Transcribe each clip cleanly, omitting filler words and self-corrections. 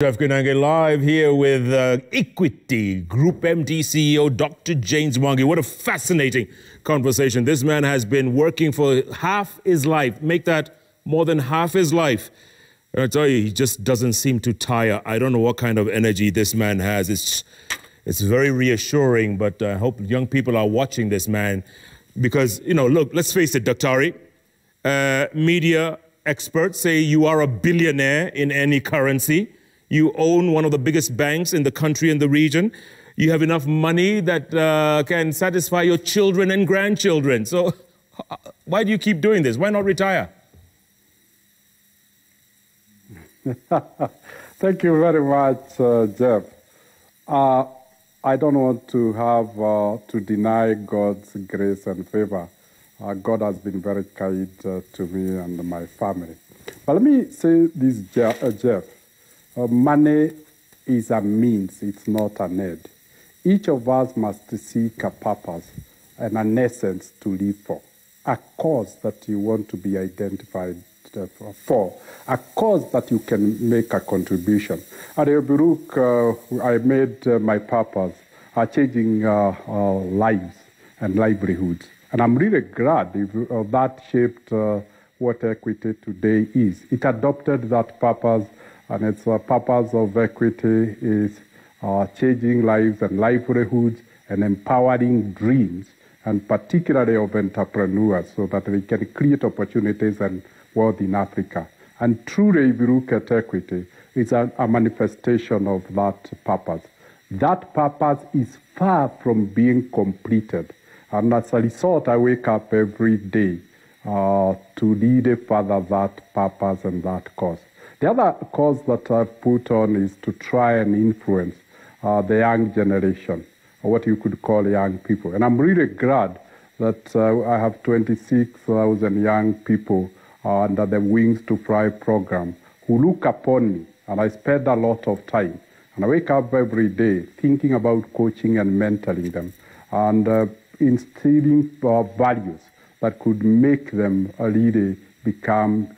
Jeff Koinange live here with Equity Group MD CEO Dr. James Mwangi. What a fascinating conversation. This man has been working for half his life, make that more than half his life. And I tell you, he just doesn't seem to tire. I don't know what kind of energy this man has. It's very reassuring, but I hope young people are watching this man because, you know, look, let's face it, Dr. Media experts say you are a billionaire in any currency. You own one of the biggest banks in the country and the region. You have enough money that can satisfy your children and grandchildren. So why do you keep doing this? Why not retire? Thank you very much, Jeff. I don't want to have to deny God's grace and favor. God has been very kind to me and my family. But let me say this, Jeff. Money is a means, it's not an end. Each of us must seek a purpose and an essence to live for, a cause that you want to be identified for, a cause that you can make a contribution. At Baruch, I made my purpose changing lives and livelihoods. And I'm really glad that shaped what Equity today is. It adopted that purpose. And its purpose of Equity is changing lives and livelihoods and empowering dreams, and particularly of entrepreneurs, so that they can create opportunities and wealth in Africa. And truly, if you look at Equity, it's a manifestation of that purpose. That purpose is far from being completed. And as a result, I wake up every day to lead further that purpose and that cause. The other cause that I've put on is to try and influence the young generation, or what you could call young people. And I'm really glad that I have 26,000 young people under the Wings to Fly program who look upon me, and I spend a lot of time. And I wake up every day thinking about coaching and mentoring them and instilling values that could make them really become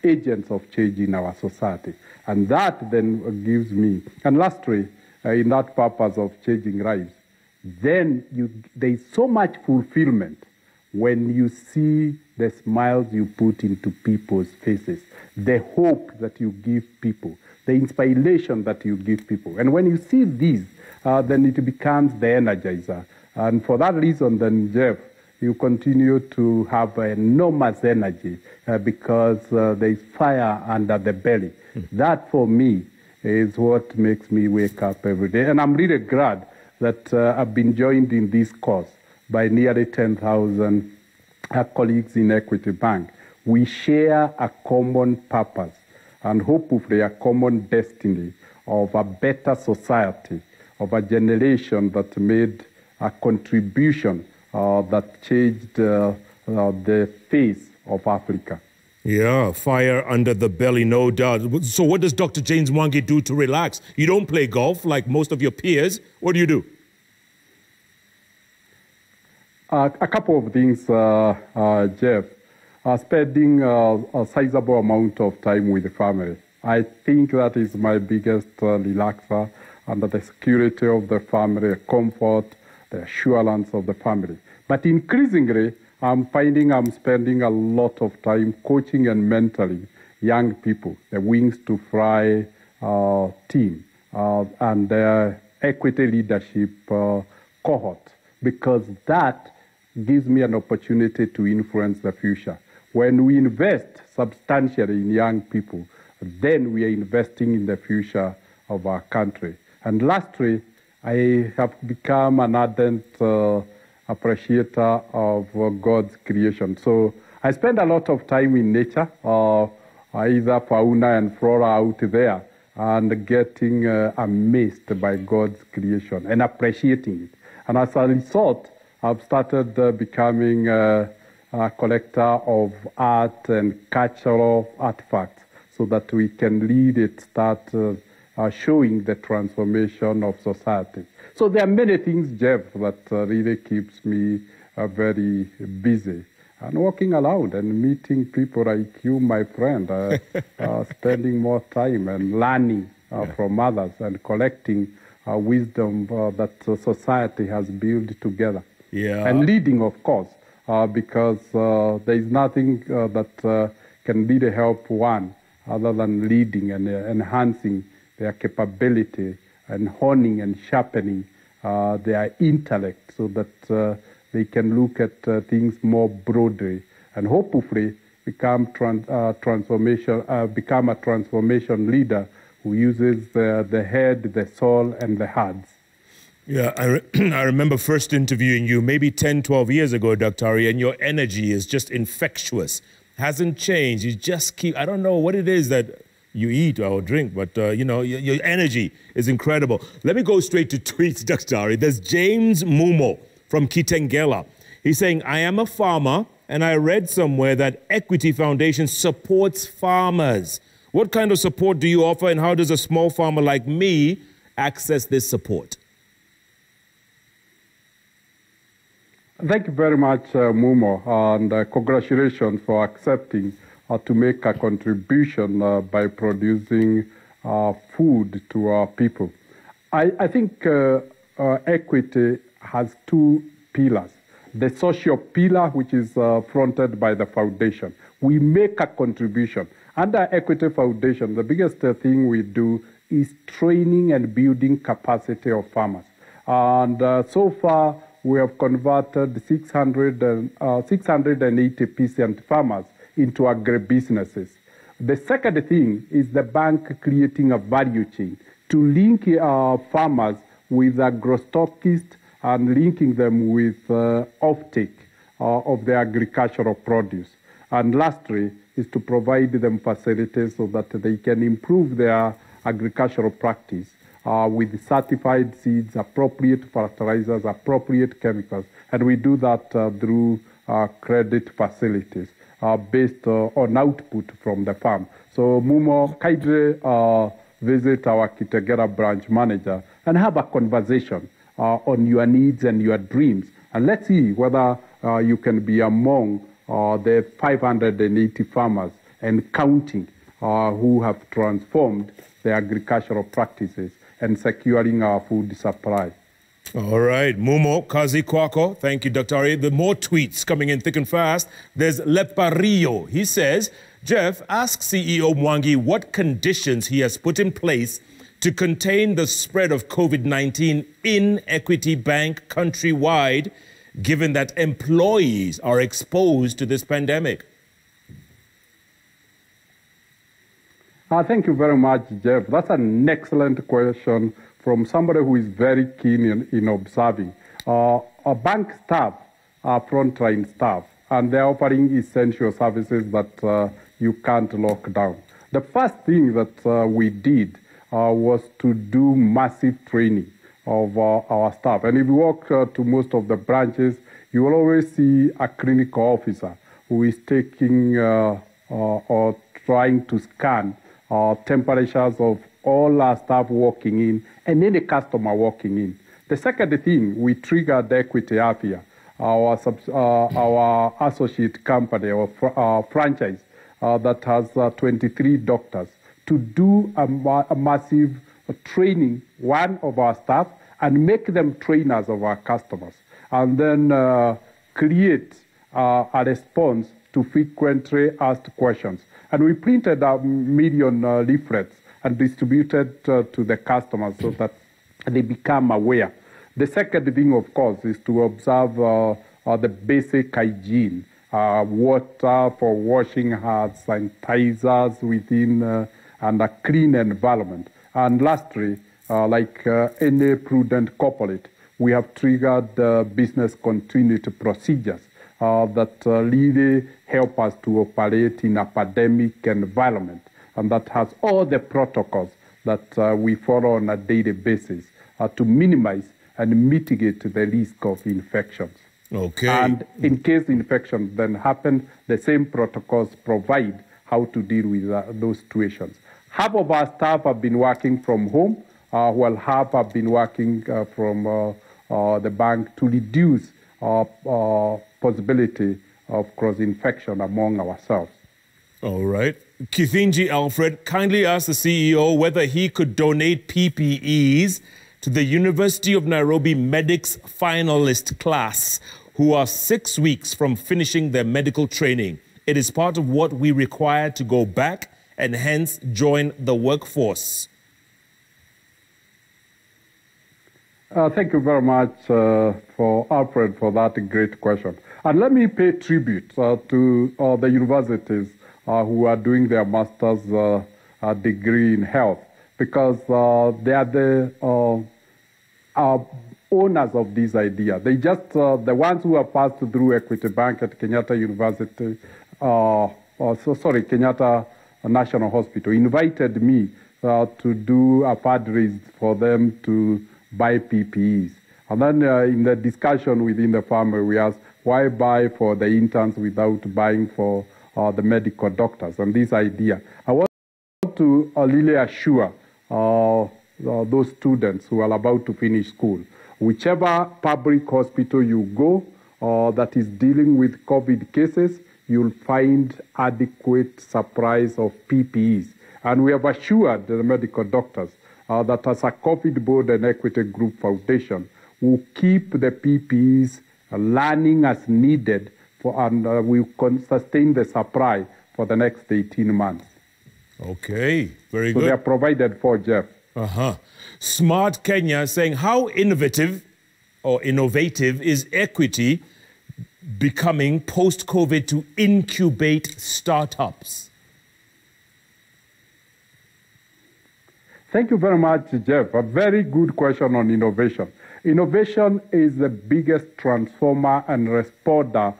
agents of change in our society. And that then gives me, and lastly, in that purpose of changing lives, then there's so much fulfillment when you see the smiles you put into people's faces, the hope that you give people, the inspiration that you give people. And when you see these, then it becomes the energizer. And for that reason, then, Jeff, you continue to have enormous energy because there is fire under the belly. That, for me, is what makes me wake up every day. And I'm really glad that I've been joined in this cause by nearly 10,000 colleagues in Equity Bank. We share a common purpose and hopefully a common destiny of a better society, of a generation that made a contribution that changed the face of Africa. Yeah, fire under the belly, no doubt. So what does Dr. James Mwangi do to relax? You don't play golf like most of your peers. What do you do? A couple of things, Jeff. Spending a sizable amount of time with the family. I think that is my biggest relaxer, under the security of the family, the comfort, the assurance of the family. But increasingly, I'm finding I'm spending a lot of time coaching and mentoring young people, the Wings to Fly team, and their Equity leadership cohort, because that gives me an opportunity to influence the future. When we invest substantially in young people, then we are investing in the future of our country. And lastly, I have become an ardent appreciator of God's creation. So I spend a lot of time in nature, either fauna and flora out there, and getting amazed by God's creation and appreciating it. And as a result, I've started becoming a collector of art and cultural artifacts so that we can lead it, start showing the transformation of society. So there are many things, Jeff, that really keeps me very busy. And walking around and meeting people like you, my friend, spending more time and learning from others and collecting wisdom that society has built together. Yeah. And leading, of course, because there is nothing that can really help one other than leading and enhancing their capability and honing and sharpening their intellect so that they can look at things more broadly and hopefully become a transformation leader who uses the head, the soul, and the hearts. Yeah, I remember first interviewing you maybe 10, 12 years ago, Dr. Ari, and your energy is just infectious. Hasn't changed. You just keep, I don't know what it is that you eat or drink, but, you know, your energy is incredible. Let me go straight to tweets, Dr. Ari. There's James Mumo from Kitengela. He's saying, I am a farmer, and I read somewhere that Equity Foundation supports farmers. What kind of support do you offer, and how does a small farmer like me access this support? Thank you very much, Mumo, and congratulations for accepting to make a contribution by producing food to our people. I think Equity has two pillars. The social pillar, which is fronted by the foundation. We make a contribution. Under Equity Foundation, the biggest thing we do is training and building capacity of farmers. And so far, we have converted 680 peasant farmers into agribusinesses. The second thing is the bank creating a value chain to link farmers with agrostockists and linking them with offtake of the agricultural produce. And lastly is to provide them facilities so that they can improve their agricultural practice with certified seeds, appropriate fertilizers, appropriate chemicals. And we do that through credit facilities based on output from the farm. So Mumo, kindly visit our Kitengela branch manager and have a conversation on your needs and your dreams. And let's see whether you can be among the 580 farmers and counting who have transformed their agricultural practices and securing our food supply. All right, Mumo Kazi Kwako. Thank you, Dr. Ari. The more tweets coming in thick and fast. There's Lepario. He says, Jeff, ask CEO Mwangi what conditions he has put in place to contain the spread of COVID-19 in Equity Bank countrywide, given that employees are exposed to this pandemic. Thank you very much, Jeff. That's an excellent question from somebody who is very keen in observing. Our bank staff are frontline staff, and they're offering essential services that you can't lock down. The first thing that we did was to do massive training of our staff. And if you walk to most of the branches, you will always see a clinical officer who is taking or trying to scan temperatures of all our staff walking in and any customer walking in. The second thing, we triggered Equity Afya, our associate company or franchise that has 23 doctors, to do a massive training, one of our staff, and make them trainers of our customers, and then create a response to frequently asked questions. And we printed 1 million leaflets and distributed to the customers so that they become aware. The second thing, of course, is to observe the basic hygiene, water for washing hands, sanitizers within and a clean environment. And lastly, like any prudent corporate, we have triggered business continuity procedures that really help us to operate in a pandemic environment, and that has all the protocols that we follow on a daily basis to minimize and mitigate the risk of infections. Okay. And in case infection then happen, the same protocols provide how to deal with those situations. Half of our staff have been working from home, while half have been working from the bank to reduce possibility of cross-infection among ourselves. All right. Kithinji Alfred kindly asked the CEO whether he could donate PPEs to the University of Nairobi medics finalist class who are 6 weeks from finishing their medical training. It is part of what we require to go back and hence join the workforce. Thank you very much for Alfred for that great question. And let me pay tribute to the universities who are doing their master's degree in health, because they are the owners of this idea. They just, the ones who have passed through Equity Bank at Kenyatta University, Kenyatta National Hospital, invited me to do a fundraise for them to buy PPEs. And then in the discussion within the family, we asked, why buy for the interns without buying for the medical doctors? And this idea, I want to really assure those students who are about to finish school, whichever public hospital you go that is dealing with COVID cases, you'll find adequate supplies of PPEs. And we have assured the medical doctors that as a COVID Board and Equity Group Foundation, will keep the PPEs learning as needed and we can sustain the supply for the next 18 months. Okay, very good. So they are provided for, Jeff. Smart Kenya saying, how innovative is Equity becoming post-COVID to incubate startups? Thank you very much, Jeff. A very good question on innovation. Innovation is the biggest transformer and responder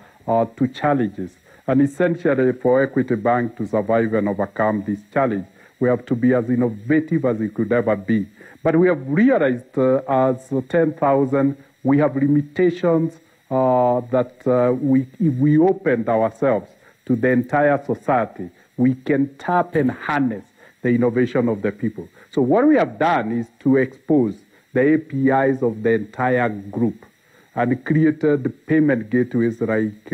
to challenges. And essentially for Equity Bank to survive and overcome this challenge, we have to be as innovative as it could ever be. But we have realized as 10,000, we have limitations that if we opened ourselves to the entire society, we can tap and harness the innovation of the people. So what we have done is to expose the APIs of the entire group and created payment gateways like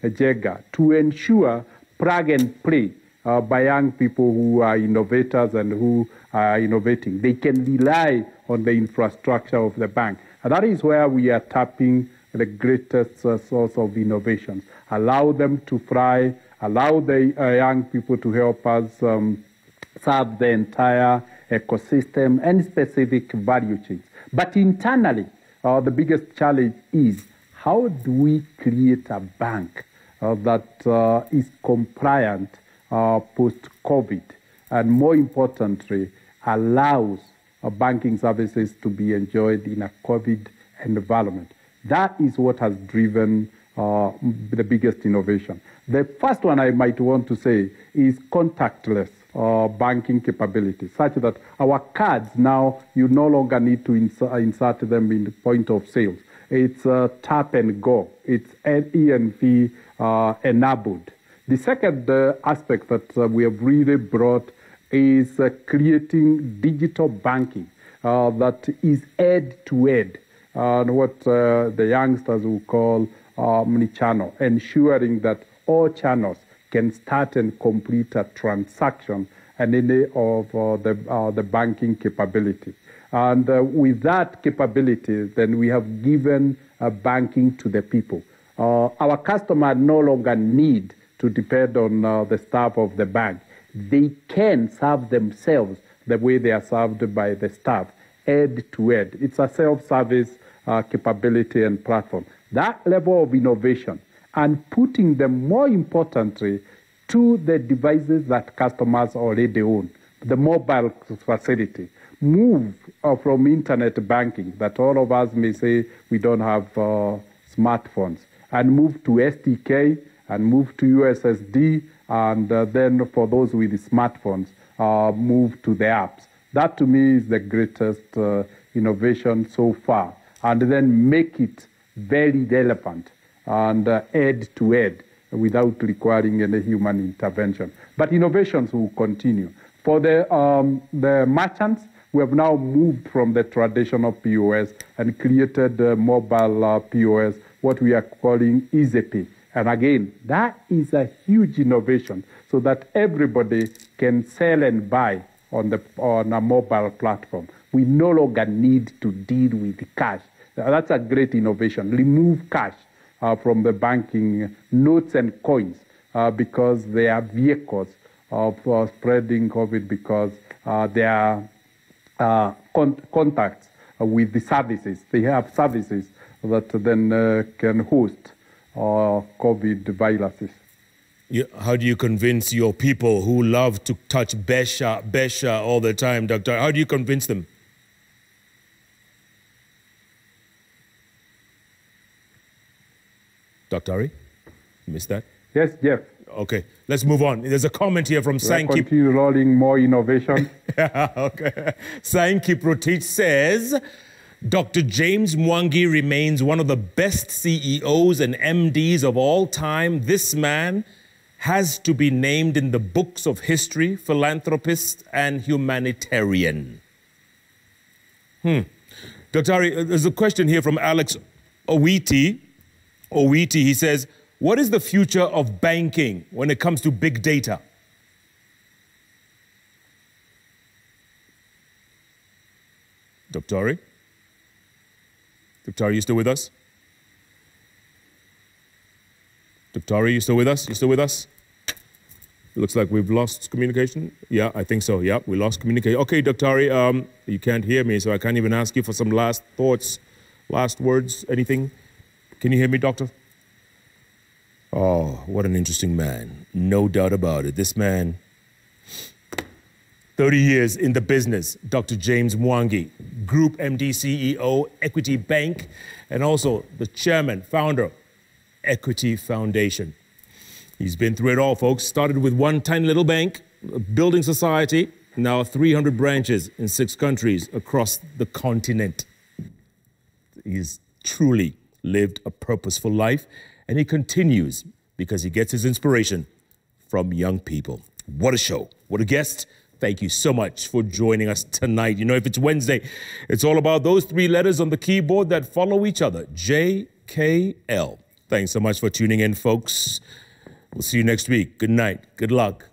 Jega to ensure plug and play by young people who are innovators and who are innovating. They can rely on the infrastructure of the bank. And that is where we are tapping the greatest source of innovations. Allow them to fly, allow the young people to help us serve the entire ecosystem and specific value chains. But internally, the biggest challenge is how do we create a bank that is compliant post-COVID, and more importantly, allows banking services to be enjoyed in a COVID environment. That is what has driven the biggest innovation. The first one I might want to say is contactless banking capability, such that our cards now, you no longer need to insert them in the point of sales. It's tap and go. It's ENV enabled. The second aspect that we have really brought is creating digital banking that is end-to-end, what the youngsters will call omni-channel, ensuring that all channels can start and complete a transaction and any of the banking capability. And with that capability, then we have given banking to the people. Our customers no longer need to depend on the staff of the bank. They can serve themselves the way they are served by the staff, end to end. It's a self-service capability and platform. That level of innovation and putting them, more importantly, to the devices that customers already own, the mobile facility. Move from internet banking, that all of us may say we don't have smartphones, and move to SDK, and move to USSD, and then for those with smartphones, move to the apps. That to me is the greatest innovation so far, and then make it very relevant and end-to-end without requiring any human intervention. But innovations will continue. For the merchants, we have now moved from the traditional POS and created mobile POS, what we are calling EasyPay. And again, that is a huge innovation so that everybody can sell and buy on a mobile platform. We no longer need to deal with cash. That's a great innovation. Remove cash from the banking notes and coins because they are vehicles of spreading COVID because they are contacts with the services. They have services that then can host COVID viruses. How do you convince your people who love to touch Besha all the time, Doctor? How do you convince them? Dr. Ari, you missed that? Yes, Jeff. Okay, let's move on. There's a comment here from Sankip. Continue rolling more innovation. Okay. Sankip Rotich says, Dr. James Mwangi remains one of the best CEOs and MDs of all time. This man has to be named in the books of history, philanthropist and humanitarian. Dr. Ari, there's a question here from Alex Owiti. He says, what is the future of banking when it comes to big data? Dr. Ari? Dr. Ari, you still with us? Dr. Ari, you still with us? You still with us? It looks like we've lost communication. Yeah, I think so. Yeah, we lost communication. Okay, Dr. Ari, you can't hear me, so I can't even ask you for some last thoughts, last words, anything. Can you hear me, Doctor? Oh, what an interesting man. No doubt about it. This man, 30 years in the business, Dr. James Mwangi, Group MD CEO, Equity Bank, and also the chairman, founder, Equity Foundation. He's been through it all, folks. Started with one tiny little bank, a building society, now 300 branches in 6 countries across the continent. He's truly lived a purposeful life, and he continues because he gets his inspiration from young people. What a show. What a guest. Thank you so much for joining us tonight. You know, if it's Wednesday, it's all about those 3 letters on the keyboard that follow each other, JKL. Thanks so much for tuning in, folks. We'll see you next week. Good night. Good luck.